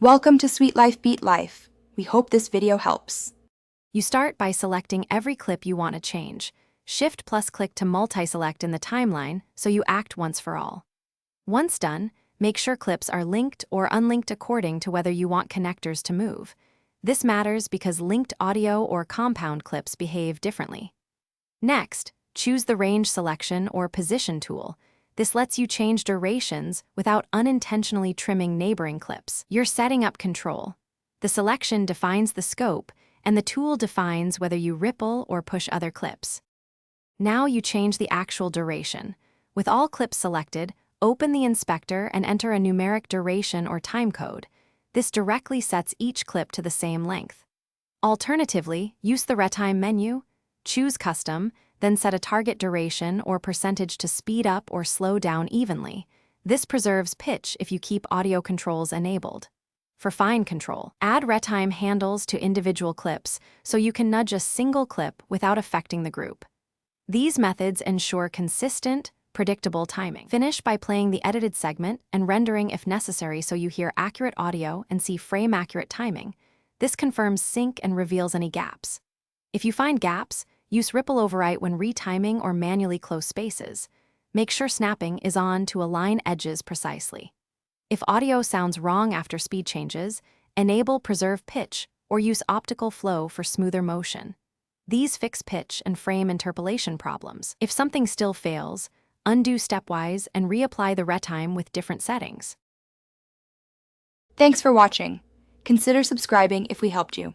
Welcome to Sweet Life Beat Life. We hope this video helps. You start by selecting every clip you want to change. Shift plus click to multi-select in the timeline so you act once for all. Once done, make sure clips are linked or unlinked according to whether you want connectors to move. This matters because linked audio or compound clips behave differently. Next, choose the range selection or position tool. This lets you change durations without unintentionally trimming neighboring clips. You're setting up control. The selection defines the scope, and the tool defines whether you ripple or push other clips. Now you change the actual duration. With all clips selected, open the inspector and enter a numeric duration or timecode. This directly sets each clip to the same length. Alternatively, use the Retime menu, choose Custom, then set a target duration or percentage to speed up or slow down evenly. This preserves pitch if you keep audio controls enabled. For fine control, add Retime handles to individual clips so you can nudge a single clip without affecting the group. These methods ensure consistent, predictable timing. Finish by playing the edited segment and rendering if necessary so you hear accurate audio and see frame-accurate timing. This confirms sync and reveals any gaps. If you find gaps, use ripple overwrite when retiming or manually close spaces. Make sure snapping is on to align edges precisely. If audio sounds wrong after speed changes, enable preserve pitch or use optical flow for smoother motion. These fix pitch and frame interpolation problems. If something still fails, undo stepwise and reapply the retime with different settings. Thanks for watching. Consider subscribing if we helped you.